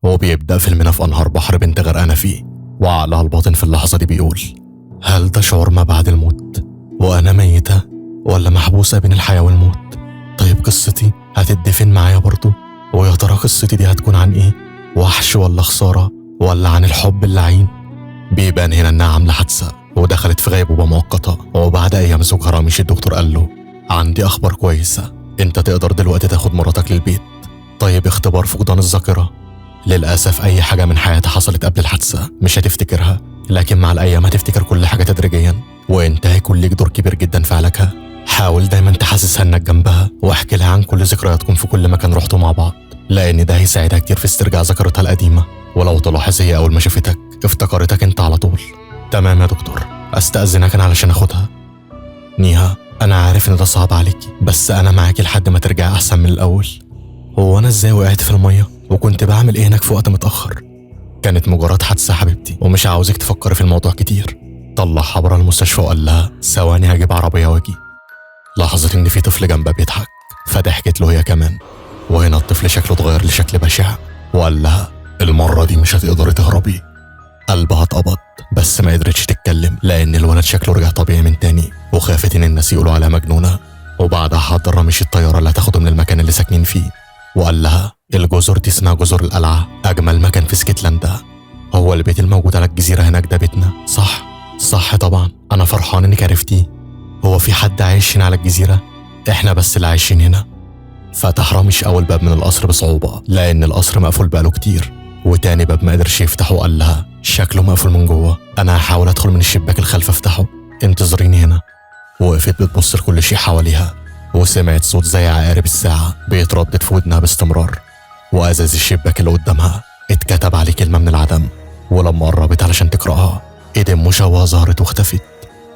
وبيبدأ فيلمنا في أنهار بحر بنت غرقانة فيه، وعقلها الباطن في اللحظة دي بيقول: هل ده شعور ما بعد الموت؟ وأنا ميتة ولا محبوسة بين الحياة والموت؟ طيب قصتي هتدفن معايا برضو؟ ويا ترى قصتي دي هتكون عن إيه؟ وحش ولا خسارة ولا عن الحب اللعين؟ بيبان هنا إنها عاملة حادثة ودخلت في غيبوبة مؤقتة، وبعد أيام زوجها رامش الدكتور قال له: عندي أخبار كويسة، أنت تقدر دلوقتي تاخد مراتك للبيت. طيب اختبار فقدان الذاكرة. للأسف أي حاجة من حياتها حصلت قبل الحادثة مش هتفتكرها، لكن مع الأيام هتفتكر كل حاجة تدريجيا، وأنت هيكون ليك دور كبير جدا في علاجها. حاول دايما تحسسها إنك جنبها، واحكي لها عن كل ذكرياتكم في كل مكان رحتوا مع بعض، لأن ده هيساعدها كتير في استرجاع ذاكرتها القديمة. ولو تلاحظ هي أول ما شافتك افتكرتك أنت على طول. تمام يا دكتور، أستأذنك أنا علشان أخدها. نيها، أنا عارف إن ده صعب عليكي، بس أنا معاكي لحد ما ترجعي أحسن من الأول. هو أنا إزاي وقعت في المية؟ وكنت بعمل إيه هناك في وقت متأخر؟ كانت مجرد حادثة حبيبتي، ومش عاوزك تفكري في الموضوع كتير. طلعها برا المستشفى وقال لها: ثواني هجيب عربية واجي. لاحظت إن في طفل جنبها بيضحك، فضحكت له هي كمان. وهنا الطفل شكله اتغير لشكل بشع، وقال لها: المرة دي مش هتقدري تهربي. قلبها اتقبض، بس ما قدرتش تتكلم لأن الولد شكله رجع طبيعي من تاني، وخافت إن الناس يقولوا عليها مجنونة. وبعدها حضر رامش الطيارة اللي هتاخده من المكان اللي ساكنين فيه، وقال لها: الجزر دي اسمها جزر القلعة، أجمل مكان في اسكتلندا. هو البيت الموجود على الجزيرة هناك ده بيتنا، صح؟ صح طبعا، أنا فرحان إنك عرفتيه. هو في حد عايش هنا على الجزيرة؟ إحنا بس اللي عايشين هنا. فتح رامش أول باب من القصر بصعوبة، لأن القصر مقفول بقاله كتير، وتاني باب ما قدرش يفتحه. وقال لها: شكله مقفول من جوه، أنا هحاول أدخل من الشباك الخلف أفتحه، انتظريني هنا. وقفت بتبص لكل شيء حواليها، وسمعت صوت زي عقارب الساعة بيتردد في ودنها باستمرار. وأزاز الشباك اللي قدامها اتكتب عليه كلمة من العدم، ولما قربت علشان تقرأها ايدين مشوهة ظهرت واختفت.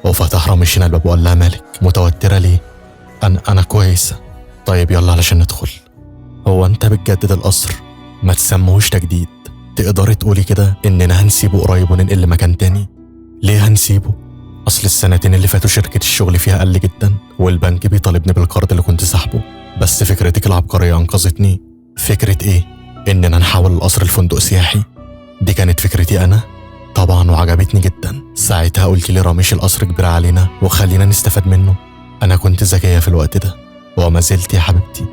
وفتح رامش هنا الباب وقال لها: مالك متوترة ليه؟ أنا كويسة. طيب يلا علشان ندخل. هو أنت بتجدد القصر؟ ما تسموهوش تجديد، تقدري تقولي كده إننا هنسيبه قريب وننقل لمكان تاني. ليه هنسيبه؟ أصل السنتين اللي فاتوا شركة الشغل فيها قل جدا، والبنك بيطالبني بالقرض اللي كنت سحبه. بس فكرتك العبقرية أنقذتني. فكرة إيه؟ إننا نحول القصر لفندق سياحي. دي كانت فكرتي أنا طبعا، وعجبتني جدا. ساعتها قلت لي رامش القصر كبير علينا وخلينا نستفاد منه. أنا كنت ذكية في الوقت ده، وما زلت يا حبيبتي.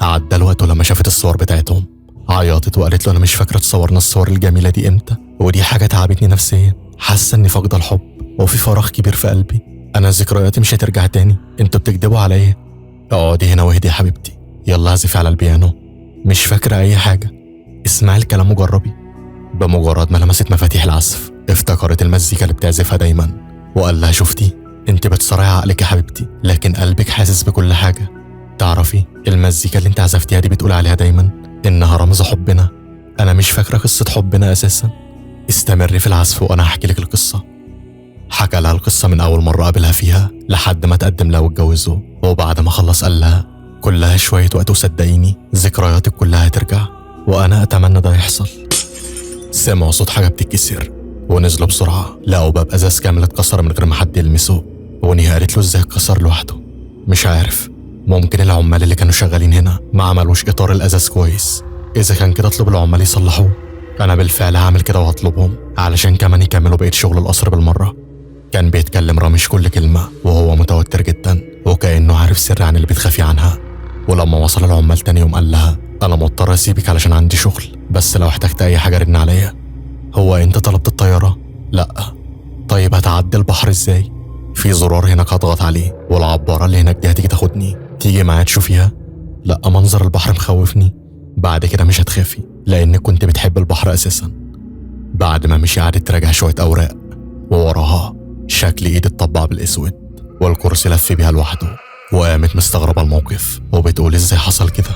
عدى الوقت ولما شافت الصور بتاعتهم عيطت وقالت له: أنا مش فاكرة تصورنا الصور الجميلة دي إمتى، ودي حاجة تعبتني نفسيا. حاسة إني فاقدة الحب وفي فراغ كبير في قلبي. أنا ذكرياتي مش هترجع تاني، انتوا بتكدبوا عليا. اقعدي هنا واهدي يا حبيبتي، يلا اعزفي على البيانو. مش فاكرة أي حاجة، اسمعي الكلام وجربي. بمجرد ما لمست مفاتيح العزف افتكرت المزيكا اللي بتعزفها دايما، وقال لها: شفتي؟ انت بتصارعي عقلك يا حبيبتي، لكن قلبك حاسس بكل حاجة. تعرفي المزيكا اللي انت عزفتيها دي بتقول عليها دايما إنها رمز حبنا. أنا مش فاكرة قصة حبنا أساسا. استمري في العزف وأنا هحكي لك القصة. حكى لها القصة من أول مرة قابلها فيها لحد ما تقدم لها واتجوزوا. وبعد ما خلص قال لها: كلها شوية وقت وصدقيني ذكرياتك كلها هترجع، وأنا أتمنى ده يحصل. سمعوا صوت حاجة بتتكسر ونزلوا بسرعة، لقوا باب أزاز كامل اتكسر من غير ما حد يلمسه. ونيها قالت له: إزاي اتكسر لوحده؟ مش عارف، ممكن العمال اللي كانوا شغالين هنا ما عملوش إطار الأزاز كويس. إذا كان كده اطلب العمال يصلحوه. أنا بالفعل هعمل كده وهطلبهم علشان كمان يكملوا بقية شغل القصر بالمرة. كان بيتكلم رامش كل كلمة وهو متوتر جدا، وكأنه عارف سر عن اللي بتخافي عنها. ولما وصل العمال تاني يوم قال لها: أنا مضطر أسيبك علشان عندي شغل، بس لو احتجت أي حاجة رن عليا. هو أنت طلبت الطيارة؟ لأ. طيب هتعدي البحر إزاي؟ في زرار هناك هضغط عليه، والعبارة اللي هناك دي هتيجي تاخدني. تيجي معايا تشوفيها؟ لأ، منظر البحر مخوفني. بعد كده مش هتخافي لأنك كنت بتحب البحر أساسا. بعد ما مشي قعدت تراجع شوية أوراق، ووراها شكل ايد اتطبع بالاسود، والكرسي لف بيها لوحده. وقامت مستغربة الموقف وبتقول: ازاي حصل كده؟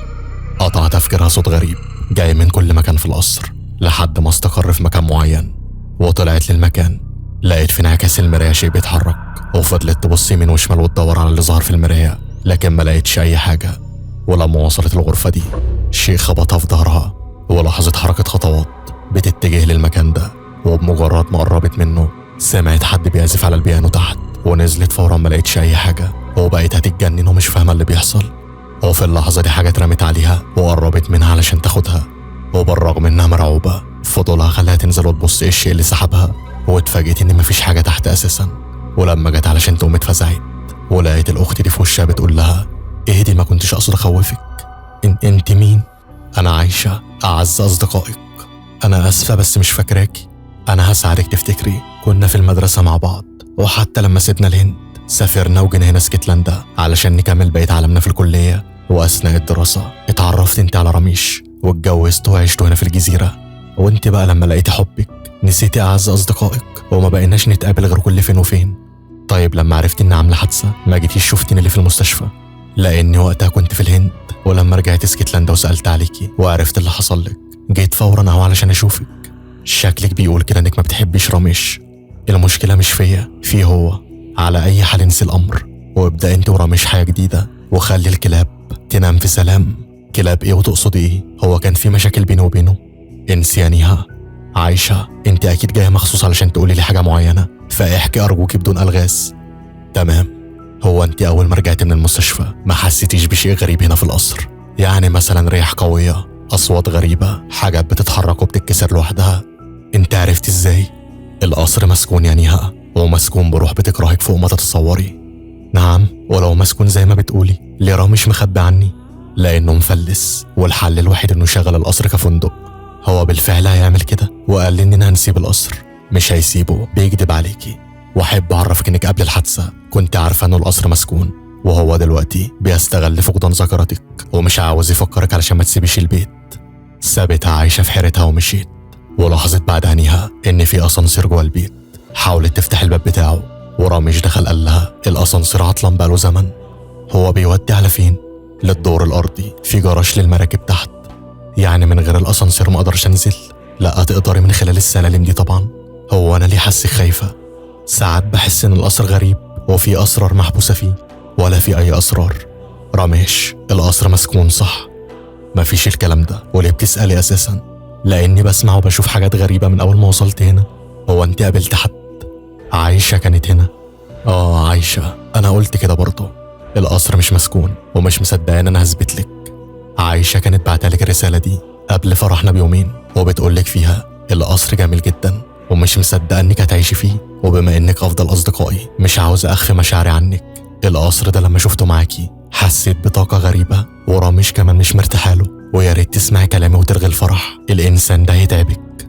قطع تفكيرها صوت غريب جاي من كل مكان في القصر، لحد ما استقر في مكان معين. وطلعت للمكان، لقيت في انعكاس المراية شيء بيتحرك، وفضلت تبص يمين وشمال وتدور على اللي ظهر في المراية، لكن ما لقيتش اي حاجة. ولما وصلت الغرفة دي شيء خبطها في ظهرها، ولاحظت حركة خطوات بتتجه للمكان ده. وبمجرد ما قربت منه سمعت حد بيعزف على البيانو تحت، ونزلت فورا ما لقيتش اي حاجة، وبقيت هتتجنن ومش فاهمة اللي بيحصل. وفي اللحظة دي حاجة اترمت عليها وقربت منها علشان تاخدها، وبالرغم انها مرعوبة فضولها خلاها تنزل وتبص ايه الشيء اللي سحبها، واتفاجئت ان مفيش حاجة تحت اساسا. ولما جت علشان تقوم اتفزعت ولقيت الاخت دي في وشها بتقول لها اهدي ما كنتش اقصد اخوفك. انت مين؟ انا عايشة اعز اصدقائك. انا اسفة بس مش فاكراكي. انا هساعدك تفتكري، كنا في المدرسة مع بعض، وحتى لما سيبنا الهند سافرنا وجينا هنا اسكتلندا علشان نكمل بقية عالمنا في الكلية. واثناء الدراسة اتعرفت انت على رميش واتجوزت وعشت هنا في الجزيرة. وانت بقى لما لقيتي حبك نسيتي اعز اصدقائك وما بقيناش نتقابل غير كل فين وفين. طيب لما عرفتي اني عاملة حادثة ما جيتيش شفتيني اللي في المستشفى؟ لاني وقتها كنت في الهند، ولما رجعت اسكتلندا وسألت عليكي وعرفت اللي حصل لك جيت فورا اهو علشان اشوفك. شكلك بيقول كده انك ما بتحبيش راميش. المشكلة مش فيه هو. على اي حال انسي الامر وابدأ انت وراميش حياة جديدة، وخلي الكلاب تنام في سلام. كلاب ايه وتقصد ايه؟ هو كان في مشاكل بيني وبينه؟ انسي يا نيها. عايشة انت اكيد جاية مخصوص علشان تقولي لي حاجة معينة، فاحكي ارجوكي بدون الغاز. تمام. هو انت اول ما رجعت من المستشفى ما حسيتيش بشيء غريب هنا في القصر؟ يعني مثلا ريح قوية، اصوات غريبة، حاجات بتتحرك وبتتكسر لوحدها؟ انت عرفتي ازاي؟ القصر مسكون يا نيها، ومسكون بروح بتكرهك فوق ما تتصوري. نعم، ولو مسكون زي ما بتقولي ليه رامش مخبي عني؟ لانه مفلس، والحل الوحيد انه يشغل القصر كفندق. هو بالفعل هيعمل كده وقال لي اننا هنسيب القصر. مش هيسيبه، بيكدب عليكي. واحب اعرفك انك قبل الحادثة كنت عارفة انه القصر مسكون، وهو دلوقتي بيستغل فقدان ذاكرتك ومش عاوز يفكرك علشان ما تسيبيش البيت. سابتها عايشة في حيرتها ومشيت، ولاحظت بعدها نيها ان في اسانسير جوه البيت. حاولت تفتح الباب بتاعه ورامش دخل قال لها الاسانسير عطلان بقاله زمن. هو بيودي على فين؟ للدور الارضي، في جراج للمراكب تحت. يعني من غير الاسانسير ما اقدرش انزل؟ لا تقدري من خلال السلالم دي طبعا. هو انا ليه حاسك خايفة؟ ساعات بحس ان القصر غريب وفي اسرار محبوسة فيه، ولا في اي اسرار. رامش القصر مسكون صح؟ مفيش الكلام ده. وليه بتسألي اساسا؟ لاني بسمع وبشوف حاجات غريبة من اول ما وصلت هنا. هو انت قابلت حد؟ عايشة كانت هنا. عايشة، انا قلت كده برضه. القصر مش مسكون ومش مصدقان انا هثبت لك. عايشة كانت بعتلك الرسالة دي قبل فرحنا بيومين، وبتقولك فيها القصر جميل جدا ومش مصدقة انك هتعيشي فيه، وبما انك افضل اصدقائي مش عاوز اخفي مشاعري عنك. القصر ده لما شفته معاكي حسيت بطاقة غريبة، ورامش كمان مش مرتاحاله. ويا ريت تسمعي كلامي وترغي الفرح، الانسان ده هيتعبك.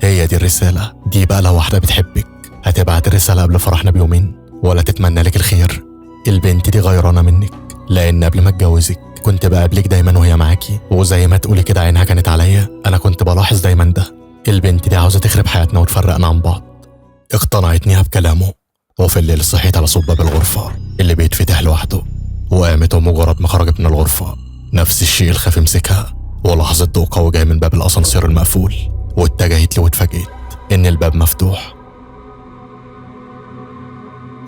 هي دي الرسالة. دي بقى لو واحدة بتحبك هتبعت الرسالة قبل فرحنا بيومين ولا تتمنى لك الخير؟ البنت دي غيرانة منك، لان قبل ما اتجوزك كنت بقابلك دايما وهي معاكي، وزي ما تقولي كده عينها كانت عليا. انا كنت بلاحظ دايما ده. البنت دي عاوزة تخرب حياتنا وتفرقنا عن بعض. اقتنعتني بكلامه، وفي الليل صحيت على صوت باب الغرفة اللي بيتفتح لوحده، وقامت مجرد ما خرجت من الغرفة نفس الشيء الخفي مسكها، ولاحظت ضوء قوي جاي من باب الاسانسير المقفول، واتجهت له واتفاجئت ان الباب مفتوح.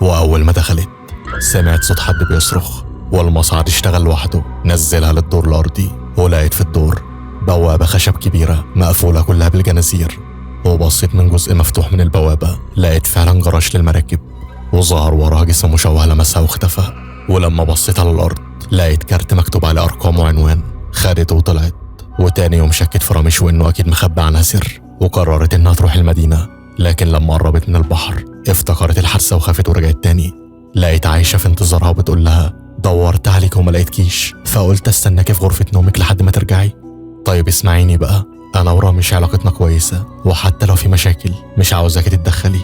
واول ما دخلت سمعت صوت حد بيصرخ، والمصعد اشتغل لوحده. نزلها للدور الارضي، ولقيت في الدور بوابة خشب كبيرة مقفولة كلها بالجنازير. وبصيت من جزء مفتوح من البوابة لقيت فعلا جراج للمراكب، وظهر وراها جسم مشوه لمسها واختفى. ولما بصيت على الارض لقيت كارت مكتوب عليه ارقام وعنوان. خدته وطلعت، وتاني يوم شكت في رامش وانه اكيد مخبي عنها سر، وقررت انها تروح المدينة. لكن لما قربت من البحر افتكرت الحادثة وخافت ورجعت تاني. لقيت عايشة في انتظارها وبتقول لها دورت عليك وما لقيتكيش، فقلت استناكي في غرفة نومك لحد ما ترجعي. طيب اسمعيني بقى، انا ورامش علاقتنا كويسة، وحتى لو في مشاكل مش عاوزاكي تتدخلي.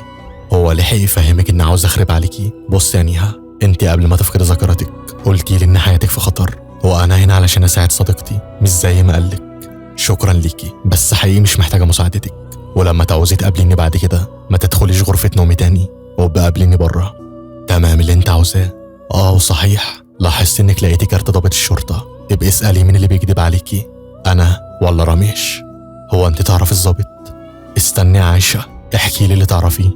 هو لحق يفهمك اني عاوز اخرب عليكي؟ بص يا نيها، انت قبل ما تفقدي ذاكرتك قلتي لي ان حياتك في خطر، وانا هنا علشان اساعد صديقتي مش زي ما قالك. شكرا ليكي، بس حقيقي مش محتاجة مساعدتك. ولما تعوزي تقابليني بعد كده ما تدخليش غرفة نومي تاني، وابقى قابليني بره. تمام اللي انت عاوزاه. وصحيح لاحظت انك لقيتي كارت ضابط الشرطة. ابقي اسألي مين اللي بيكذب عليكي، انا ولا راميش. هو انت تعرفي الضابط؟ استني يا عايشة، احكي لي اللي تعرفيه.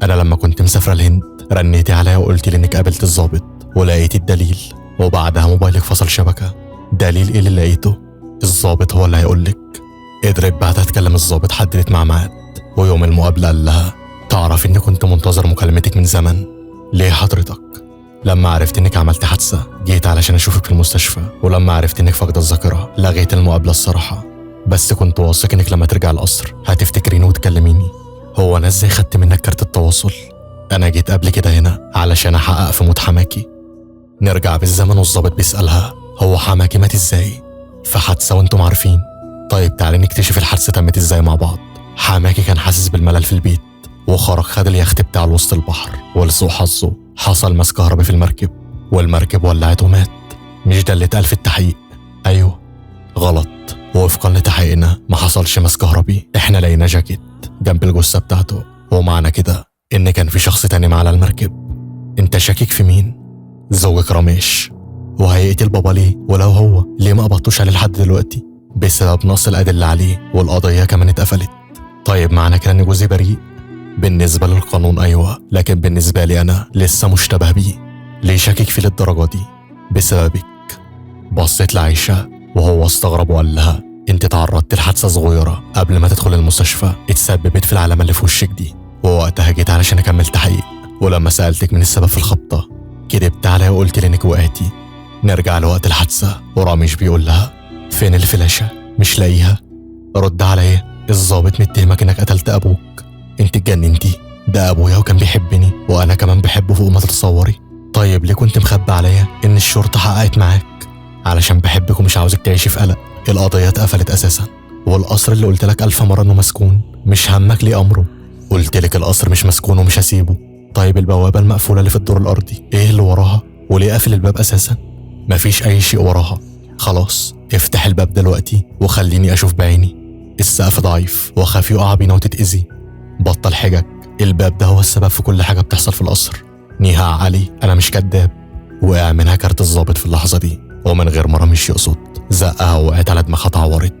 انا لما كنت مسافرة الهند رنيتي عليا وقلت لي انك قابلت الضابط ولقيتي الدليل، وبعدها موبايلك فصل شبكة. دليل ايه اللي لقيته؟ الضابط هو اللي هيقولك. قدرت بعدها تكلم الضابط، حددت مع ميعاد، ويوم المقابلة قال لها تعرف اني كنت منتظر مكالمتك من زمن. ليه حضرتك؟ لما عرفت انك عملت حادثة جيت علشان اشوفك في المستشفى، ولما عرفت انك فاقدة الذاكرة لغيت المقابلة الصراحة. بس كنت واثق انك لما ترجع القصر هتفتكريني وتكلميني. هو انا ازاي خدت منك كارت التواصل؟ انا جيت قبل كده هنا علشان احقق في موت حماكي. نرجع بالزمن والظابط بيسألها هو حماكي مات ازاي؟ في حادثة وانتم عارفين. طيب تعالي نكتشف الحادثة تمت ازاي مع بعض. حماكي كان حاسس بالملل في البيت وخرج خد اليخت بتاعه لوسط البحر، ولسوء حظه حصل ماس كهربي في المركب والمركب ولعت ومات. مش ده اللي اتقال في التحقيق؟ ايوه غلط، ووفقا لتحقيقنا ما حصلش ماس كهربي. احنا لقينا جاكيت جنب الجثة بتاعته، ومعنى كده ان كان في شخص تاني معاه على المركب. انت شاكك في مين؟ زوجك رميش. وهيقتل بابا ليه؟ ولو هو ليه ما قبضتوش عليه لحد دلوقتي؟ بسبب نقص الأدلة عليه، والقضية كمان اتقفلت. طيب معنى كده ان جوزي بريء؟ بالنسبة للقانون ايوه، لكن بالنسبة لي انا لسه مشتبه بيه. ليه شاكك فيه للدرجة دي؟ بسببك. بصيت لعيشة وهو استغرب وقال لها انت تعرضت لحادثة صغيرة قبل ما تدخل المستشفى اتسببت في العلامة اللي في وشك دي، ووقتها جيت علشان اكمل تحقيق. ولما سألتك من السبب في الخبطة كدبت عليا وقلت لي انك وقعتي. نرجع لوقت الحادثة وراميش بيقول لها فين الفلاشة؟ مش لاقيها. رد عليا الضابط متهمك انك قتلت ابوك. انت اتجننتي؟ ده ابويا وكان بيحبني وانا كمان بحبه فوق ما تتصوري. طيب ليه كنت مخبي عليا ان الشرطة حققت معاك؟ علشان بحبك ومش عاوزك تعيشي في قلق. القضية اتقفلت اساسا، والقصر اللي قلت لك 1000 مرة انه مسكون مش همك ليه امره؟ قلت لك القصر مش مسكون ومش هسيبه. طيب البوابة المقفولة اللي في الدور الارضي ايه اللي وراها؟ وليه قافل الباب اساسا؟ مفيش اي شيء وراها. خلاص افتح الباب دلوقتي وخليني اشوف بعيني. السقف ضعيف واخاف يقع بينا وتتأذي. بطل حجج، الباب ده هو السبب في كل حاجة بتحصل في القصر. نهاع علي انا مش كداب. وقع منها كارت الضابط في اللحظة دي، ومن غير ما راميش يقصد زقها وقعت على دماغها اتعورت.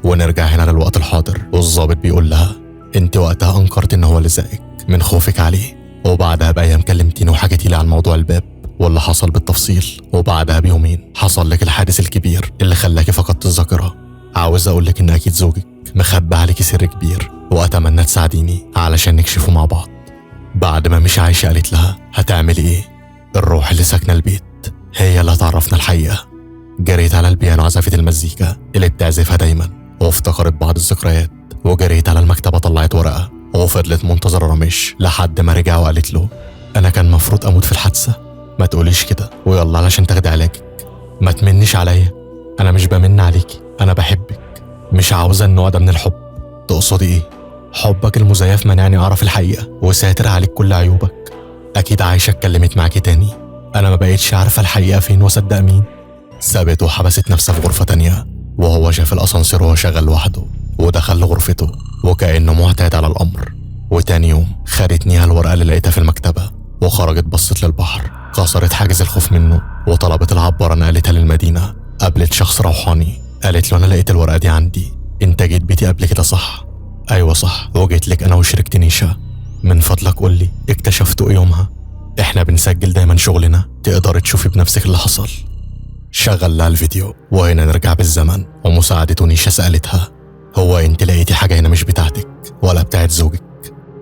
ونرجع هنا للوقت الحاضر، والضابط بيقول لها انت وقتها انكرت ان هو اللي زقك من خوفك عليه، وبعدها بايام كلمتيني وحكيتي لي عن موضوع الباب واللي حصل بالتفصيل، وبعدها بيومين حصل لك الحادث الكبير اللي خلاكي فقدت الذاكرة. عاوز اقولك ان اكيد زوجك مخبي عليكي سر كبير، واتمنى تساعديني علشان نكشفه مع بعض. بعد ما مش عايشة قالت لها هتعملي ايه؟ الروح اللي ساكنة البيت هي اللي هتعرفنا الحقيقة. جريت على البيانو عزفت المزيكا اللي بتعزفها دايما، وافتكرت بعض الذكريات، وجريت على المكتبة طلعت ورقة، وفضلت منتظرة راميش لحد ما رجع وقالت له انا كان مفروض اموت في الحادثة. ما تقوليش كده ويلا علشان تاخدي علاجك. ما تمنيش عليا، انا مش بمن عليكي، انا بحبك. مش عاوزة النوع ده من الحب. تقصدي ايه؟ حبك المزيف منعني اعرف الحقيقة وساتر عليك كل عيوبك. اكيد عايشة اتكلمت معاكي تاني، انا ما بقيتش عارفة الحقيقة فين واصدق مين. سابت وحبست نفسها في غرفة تانية، وهو شاف الاسانسير وهو شغال لوحده، ودخل لغرفته وكأنه معتاد على الامر. وتاني يوم خدت نيها الورقة اللي لقيتها في المكتبة وخرجت بصت للبحر، كسرت حاجز الخوف منه وطلبت العبارة نقلتها للمدينة. قابلت شخص روحاني قالت له انا لقيت الورقة دي عندي، انت جيت بيتي قبل كده صح؟ ايوه صح، وجيت لك انا وشركتي نيشا. من فضلك قولي اكتشفتوا ايه يومها؟ احنا بنسجل دايما شغلنا، تقدر تشوفي بنفسك اللي حصل. شغل لها الفيديو، وهنا نرجع بالزمن ومساعدته نيشا سألتها هو انت لقيتي حاجة هنا مش بتاعتك ولا بتاعت زوجك؟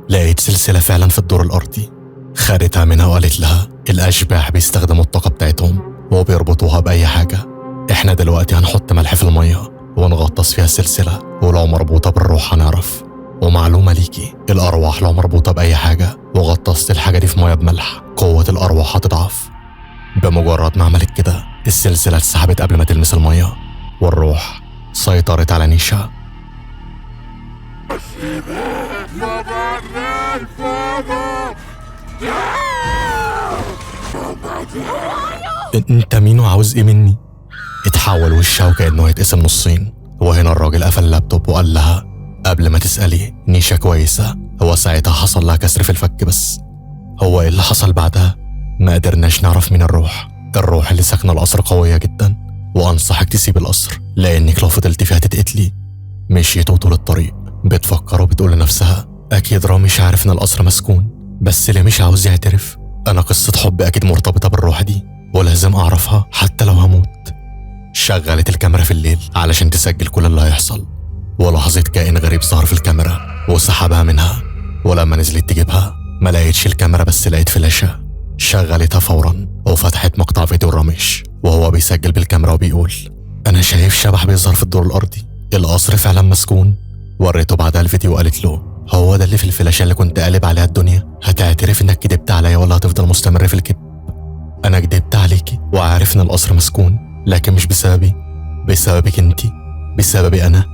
لقيت سلسلة فعلا في الدور الارضي. خدتها منها وقالت لها الاشباح بيستخدموا الطاقة بتاعتهم وبيربطوها بأي حاجة. احنا دلوقتي هنحط ملح في المية ونغطس فيها السلسلة، ولو مربوطة بالروح هنعرف. ومعلومة ليكي، الأرواح لو مربوطة بأي حاجة وغطست الحاجة دي في مية بملح، قوة الأرواح هتضعف. بمجرد ما عملت كده السلسلة اتسحبت قبل ما تلمس المية، والروح سيطرت على نيشا. انت مين وعاوز ايه مني؟ اتحول وشها وكأنه هيتقسم نصين. وهنا الراجل قفل اللابتوب وقال لها قبل ما تسألي نيشا كويسة، هو ساعتها حصل لها كسر في الفك بس. هو ايه اللي حصل بعدها؟ ما قدرناش نعرف مين الروح. الروح اللي ساكنة القصر قوية جدا، وانصحك تسيب القصر لانك لو فضلت فيها تتقتلي. مشيت طول الطريق بتفكر وبتقول لنفسها اكيد راميش عارف ان القصر مسكون، بس ليه مش عاوز يعترف؟ انا قصة حب اكيد مرتبطة بالروح دي ولازم اعرفها حتى لو هموت. شغلت الكاميرا في الليل علشان تسجل كل اللي هيحصل، ولاحظت كائن غريب ظهر في الكاميرا وسحبها منها. ولما نزلت تجيبها ما لقيتش الكاميرا، بس لقيت فلاشة. شغلتها فورا وفتحت مقطع فيديو راميش وهو بيسجل بالكاميرا وبيقول انا شايف شبح بيظهر في الدور الارضي، القصر فعلا مسكون. وريته بعدها الفيديو وقالت له هو ده اللي في الفلاشة اللي كنت قالب عليها الدنيا؟ هتعترف انك كدبت عليا ولا هتفضل مستمر في الكذب؟ انا كدبت عليكي وعارف ان القصر مسكون، لكن مش بسببي، بسببك انتي، بسببي انا.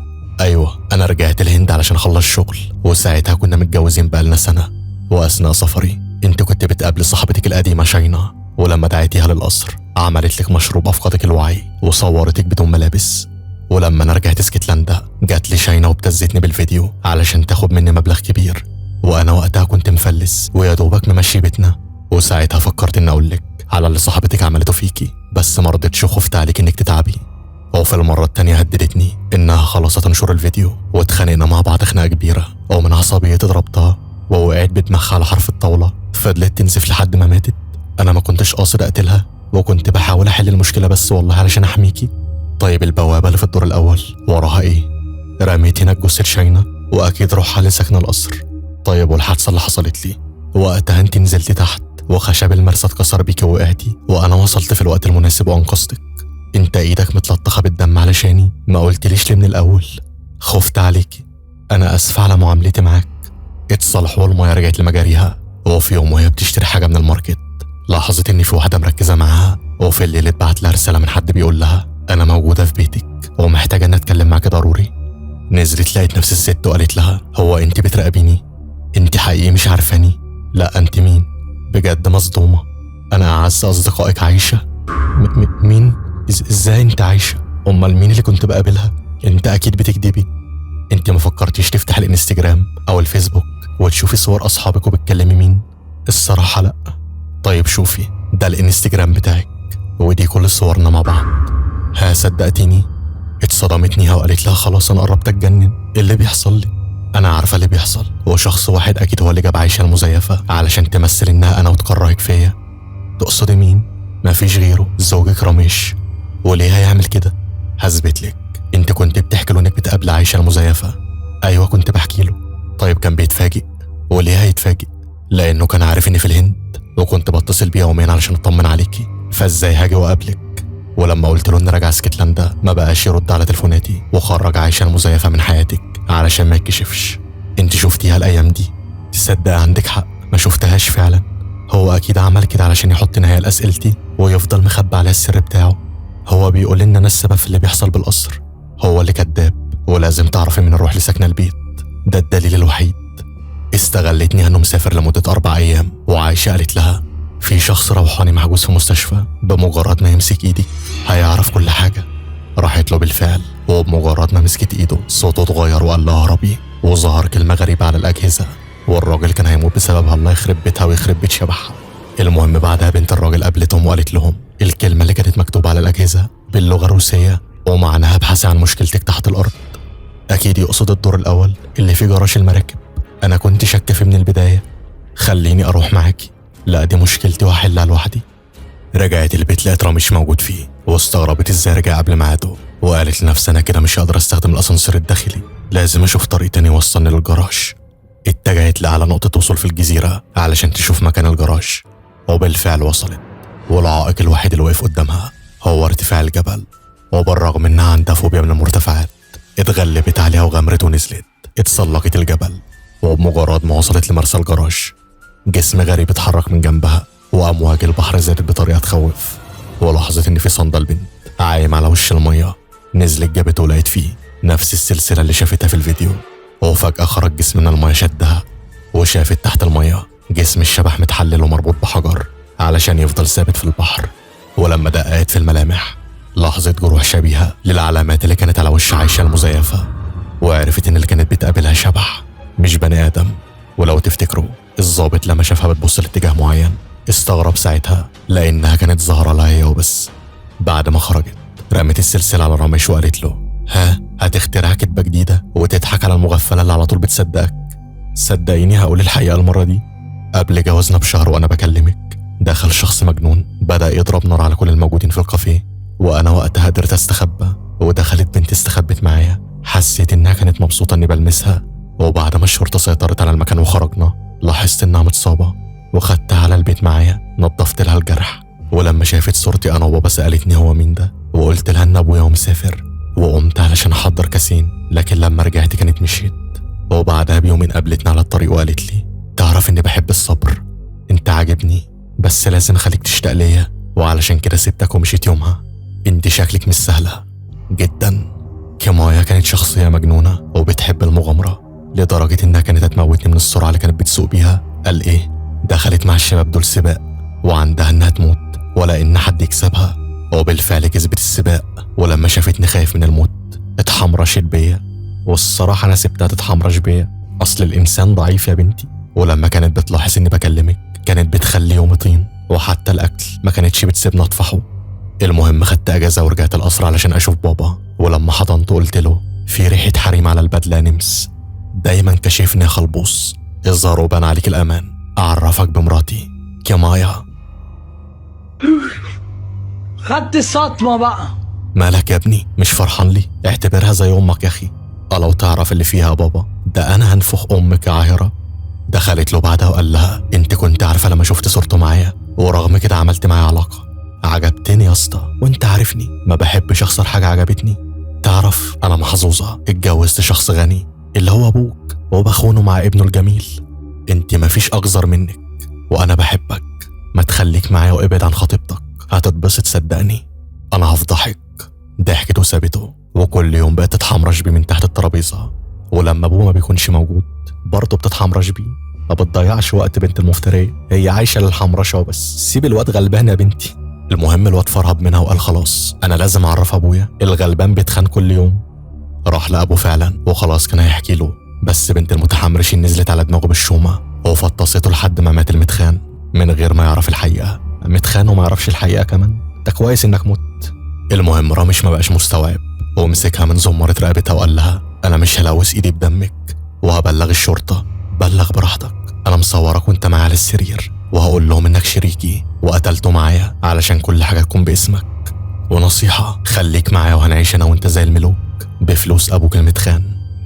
ايوه انا رجعت الهند علشان اخلص شغل، وساعتها كنا متجوزين بقالنا سنة. واثناء سفري انت كنت بتقابلي صاحبتك القديمة شاينا، ولما دعيتيها للقصر عملت لك مشروب افقدك الوعي وصورتك بدون ملابس. ولما انا رجعت اسكتلندا جات لي شاينا وابتزتني بالفيديو علشان تاخد مني مبلغ كبير، وانا وقتها كنت مفلس ويا دوبك ممشي بيتنا. وساعتها فكرت اني اقول لك على اللي صاحبتك عملته فيكي، بس ما رضيتش وخفت عليك انك تتعبي. وفي المرة التانية هددتني انها خلاص هتنشر الفيديو، واتخانقنا مع بعض خناقة كبيرة، ومن عصبيتي ضربتها ووقعت بدماغها على حرف الطاولة، فضلت تنزف لحد ما ماتت. انا ما كنتش قاصد اقتلها، وكنت بحاول احل المشكلة بس والله علشان احميكي. طيب البوابة اللي في الدور الاول وراها ايه؟ رميت هناك جثة شاينا، واكيد روحها لسكن القصر. طيب والحادثة اللي حصلت لي وقتها انت نزلتي تحت وخشب المرصد اتكسر بيكي ووقعتي، وانا وصلت في الوقت المناسب وانقذتك. انت ايدك متلطخة بالدم علشاني، ما قلتليش ليه من الاول؟ خفت عليكي. انا اسف على معاملتي معاك. اتصالحوا والمية رجعت لمجاريها، وفي يوم وهي بتشتري حاجة من الماركت لاحظت ان في واحدة مركزة معاها، وفي الليل اتبعت لها رسالة من حد بيقول لها انا موجودة في بيتك ومحتاجة ان اتكلم معاكي ضروري. نزلت لقيت نفس الست وقالت لها هو انت بتراقبيني؟ انت حقيقي مش عارفاني؟ لا انت مين؟ بجد مصدومة. انا اعز اصدقائك عايشة. مين؟ ازاي انت عايشة؟ امال مين اللي كنت بقابلها؟ انت اكيد بتكدبي. انت ما فكرتيش تفتح الانستجرام او الفيسبوك وتشوفي صور اصحابك وبتكلمي مين؟ الصراحة لا. طيب شوفي ده الانستجرام بتاعك، ودي كل صورنا مع بعض. ها صدقتيني؟ اتصدمتني وقالت لها خلاص انا قربت اتجنن، ايه اللي بيحصل لي؟ انا عارفة اللي بيحصل، وشخص واحد اكيد هو اللي جاب عايشة المزيفة علشان تمثل انها انا وتكرهك فيا. تقصدي مين؟ مفيش غيره، زوجك رميش. وليه هيعمل كده؟ هثبتلك. انت كنت بتحكي له انك بتقابل عايشة المزيفة. ايوه كنت بحكي له. طيب كان بيتفاجئ. وليه هيتفاجئ؟ لانه كان عارف اني في الهند، وكنت بتصل بيه يوميا علشان اطمن عليكي، فازاي هاجي واقابلك؟ ولما قلت له اني راجع اسكتلندا ما بقاش يرد على تليفوناتي، وخرج عايشة المزيفة من حياتك علشان ما يتكشفش. انت شفتيها الايام دي؟ تصدق عندك حق، ما شفتهاش فعلا. هو اكيد عمل كده علشان يحط نهاية لاسئلتي ويفضل مخبي عليها السر بتاعه. هو بيقول ان انا السبب في اللي بيحصل بالقصر. هو اللي كذاب، ولازم تعرفي من نروح لسكن البيت، ده الدليل الوحيد. استغلتني انه مسافر لمدة 4 ايام، وعايشة قالت لها في شخص روحاني محجوز في مستشفى، بمجرد ما يمسك ايدي هيعرف كل حاجة. راحت له بالفعل، وبمجرد ما مسكت ايده صوته اتغير وقال لها هربي، وظهر كلمة غريبة على الأجهزة، والراجل كان هيموت بسببها، الله يخرب بيتها ويخرب بيت شبحها. المهم بعدها بنت الراجل قابلتهم وقالت لهم الكلمة اللي كانت مكتوبة على الأجهزة باللغة الروسية، ومعناها ابحثي عن مشكلتك تحت الأرض. أكيد يقصد الدور الأول اللي فيه جراج المراكب. أنا كنت شاكة فيه من البداية. خليني أروح معاكي، لا دي مشكلتي وأحلها لوحدي. رجعت البيت لقيت رامي مش موجود فيه، واستغربت ازاي رجع قبل ميعاده، وقالت لنفسي انا كده مش هقدر استخدم الاسانسير الداخلي، لازم اشوف طريق تاني يوصلني للجراج. اتجهت لأعلى نقطة وصول في الجزيرة علشان تشوف مكان الجراج، وبالفعل وصلت. والعائق الوحيد اللي وقف قدامها هو ارتفاع الجبل، وبالرغم انها عندها فوبيا من المرتفعات اتغلبت عليها وغمرت ونزلت. اتسلقت الجبل، وبمجرد ما وصلت لمرسى الجراج جسم غريب اتحرك من جنبها، وأمواج البحر زادت بطريقة تخوف. ولاحظت إن في صندل بنت عايم على وش المية. نزلت جابته ولقيت فيه نفس السلسلة اللي شافتها في الفيديو، وفجأة خرج جسم من المية شدها، وشافت تحت المية جسم الشبح متحلل ومربوط بحجر علشان يفضل ثابت في البحر. ولما دققت في الملامح لاحظت جروح شبيهة للعلامات اللي كانت على وش عايشة المزيفة، وعرفت إن اللي كانت بتقابلها شبح مش بني آدم. ولو تفتكروا الضابط لما شافها بتبص لاتجاه معين استغرب ساعتها لأنها كانت ظاهرة لها هي وبس. بعد ما خرجت رمت السلسلة على راميش وقالت له ها هتخترع كدبة جديدة وتضحك على المغفلة اللي على طول بتصدقك؟ صدقيني هقول الحقيقة المرة دي. قبل جوازنا بشهر وأنا بكلمك دخل شخص مجنون بدأ يضرب نار على كل الموجودين في الكافيه، وأنا وقتها قدرت استخبى، ودخلت بنت استخبت معايا. حسيت إنها كانت مبسوطة إني بلمسها، وبعد ما الشرطة سيطرت على المكان وخرجنا لاحظت إنها متصابة، وخدتها على البيت معايا نظفت لها الجرح. ولما شافت صورتي أنا وبابا سألتني هو مين ده، وقلت لها إن أبويا ومسافر، وقمت علشان احضر كاسين، لكن لما رجعت كانت مشيت. وبعدها بيومين قابلتني على الطريق وقالت لي تعرف اني بحب الصبر، انت عاجبني بس لازم اخليك تشتاق ليا، وعلشان كده سبتك ومشيت يومها. انت شكلك مش سهلة جدا. كيمايا كانت شخصية مجنونة وبتحب المغامرة لدرجة انها كانت هتموتني من السرعة اللي كانت بتسوق بيها. قال ايه، دخلت مع الشباب دول سباق وعندها انها تموت ولا ان حد يكسبها، وبالفعل كسبت السباق. ولما شافتني خايف من الموت اتحمرشت بيا، والصراحة انا سبتها تتحمرش بيا، اصل الانسان ضعيف يا بنتي. ولما كانت بتلاحظ اني بكلمك كانت بتخلي يومي طين، وحتى الاكل ما كانتش بتسيبني اطفحه. المهم خدت اجازة ورجعت القصر علشان اشوف بابا، ولما حضنته قلت له في ريحة حريم على البدلة نمس، دايما كشفني يا خلبوص، اظهر وبان عليك الامان، اعرفك بمراتي كيمايا. خدت الصدمة بقى. مالك يا ابني مش فرحان لي؟ اعتبرها زي امك يا اخي. لو تعرف اللي فيها يا بابا، ده انا هنفخ امك يا عاهرة. دخلت له بعدها وقال لها انت كنت عارفة لما شفت صورته معايا ورغم كده عملت معايا علاقة؟ عجبتني يا اسطى، وانت عارفني ما بحبش اخسر حاجة عجبتني. تعرف انا محظوظة اتجوزت شخص غني اللي هو ابوك، وبخونه مع ابنه الجميل. انت مفيش اغزر منك وانا بحبك، ما تخليك معايا وابعد عن خطيبتك، هتتبسط صدقني. انا هفضحك. ضحكت وسابته، وكل يوم بقت تتحمرش بيه من تحت الترابيزة، ولما ابوه ما بيكونش موجود برضه بتتحمرش بيه. ما بتضيعش وقت بنت المفترية، هي عايشة للحمرشة وبس، سيب الواد غلبان يا بنتي. المهم الواد فرهب منها وقال خلاص انا لازم اعرف ابويا، الغلبان بيتخان كل يوم. راح لابوه فعلا وخلاص كان هيحكي له، بس بنت المتحمرشين نزلت على دماغه بالشومة وفطسته لحد ما مات المتخان من غير ما يعرف الحقيقة. متخان وما يعرفش الحقيقة كمان، ده كويس انك مت. المهم رامش ما بقاش مستوعب ومسكها من زمرة رقبتها وقال لها انا مش هلوث ايدي بدمك وهبلغ الشرطة. بلغ براحتك، انا مصورك وانت معايا على السرير وهقول لهم انك شريكي وقتلته معايا علشان كل حاجة تكون باسمك. ونصيحة، خليك معايا وهنعيش انا وانت زي الملوك بفلوس ابوك المتخان،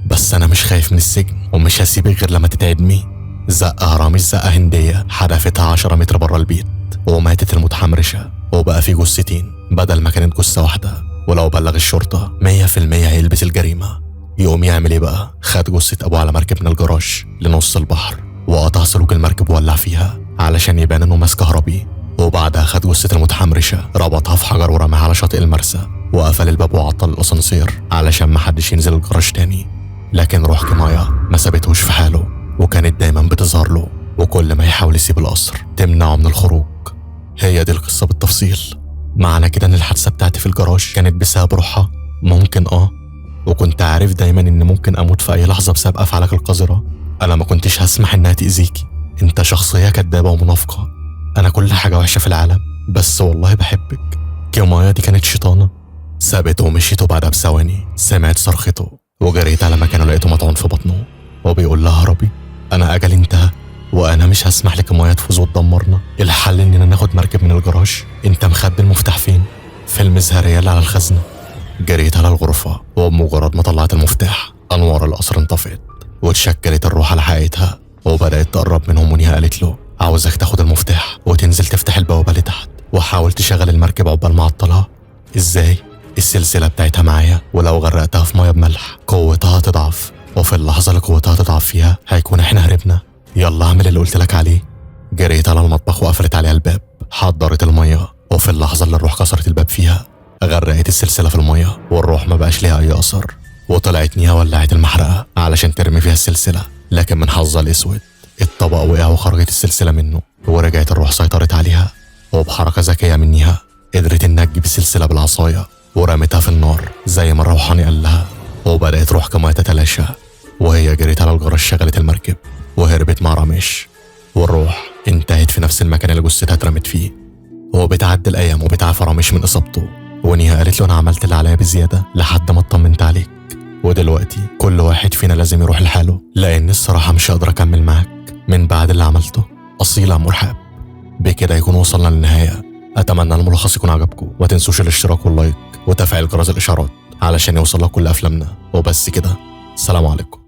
بس انا مش خايف من السجن ومش هسيبك غير لما تتعدمي. زقها رامش زقة هندية حدفتها 10 متر بره البيت، وماتت المتحمرشة وبقى في جثتين بدل ما كانت جثة واحدة. ولو بلغ الشرطة 100% هيلبس الجريمة. يقوم يعمل ايه بقى؟ خد جثة ابوه على مركب من الجراج لنص البحر وقطع سلوك المركب وولع فيها علشان يبان انه ماس كهربي، وبعدها خد جثة المتحمرشة ربطها في حجر ورماها على شاطئ المرسى وقفل الباب وعطل الاسانسير علشان محدش ينزل الجراج تاني. لكن روح كيمايا ما سابتهوش في حاله، وكانت دايما بتظهر له، وكل ما يحاول يسيب القصر تمنعه من الخروج. هي دي القصة بالتفصيل. معنى كده ان الحادثة بتاعتي في الجراج كانت بسبب روحها؟ ممكن وكنت عارف دايما ان ممكن اموت في اي لحظة بسبب افعالك القذرة. انا ما كنتش هسمح انها تأذيكي، انت شخصية كدابة ومنافقة. انا كل حاجة وحشة في العالم بس والله بحبك. كيمايا دي كانت شيطانة. سابته ومشيت، وبعدها بثواني سمعت صرخته وجريت على مكانه لقيته مطعون في بطنه وبيقول لها هربي، انا اجلي انتهى وانا مش هسمح لكيمايا تفوز وتدمرنا. الحل اننا ناخد مركب من الجراج. انت مخبي المفتاح فين؟ في المزهرية اللي على الخزنة. جريت على الغرفة وبمجرد ما طلعت المفتاح انوار القصر انطفت واتشكلت الروح على حقيقتها وبدأت تقرب منهم. ونيها قالت له عاوزك تاخد المفتاح وتنزل تفتح البوابة لتحت وحاول تشغل المركب عقبال ما اعطلها. ازاي؟ السلسلة بتاعتها معايا، ولو غرقتها في مية بملح قوتها هتضعف، وفي اللحظة اللي قوتها تضعف فيها هيكون احنا هربنا. يلا اعمل اللي قلت لك عليه. جريت على المطبخ وقفلت عليها الباب، حضرت المية، وفي اللحظة اللي الروح كسرت الباب فيها غرقت السلسلة في المية والروح ما بقاش ليها اي اثر. وطلعت نيها ولعت المحرقة علشان ترمي فيها السلسلة، لكن من حظها الاسود الطبق وقع وخرجت السلسلة منه ورجعت الروح سيطرت عليها. وبحركة ذكية من نيها قدرت انها تجيب السلسلة بالعصاية ورمتها في النار زي ما الروحاني قال لها، وبدأت روح كيمايا تتلاشى. وهي جريت على الجراج شغلت المركب وهربت مع رامش، والروح انتهت في نفس المكان اللي جثتها اترمت فيه. وبتعدي الايام وبتعافى رامش من اصابته، ونيها قالت له انا عملت اللي عليا بزياده لحد ما اطمنت عليك، ودلوقتي كل واحد فينا لازم يروح لحاله، لان الصراحه مش هقدر اكمل معاك من بعد اللي عملته. اصيله مرحب. بكده يكون وصلنا للنهايه. اتمنى الملخص يكون عجبكم، وما تنسوش الاشتراك واللايك وتفعيل جرس الاشعارات علشان يوصل لك كل افلامنا. وبس كده، السلام عليكم.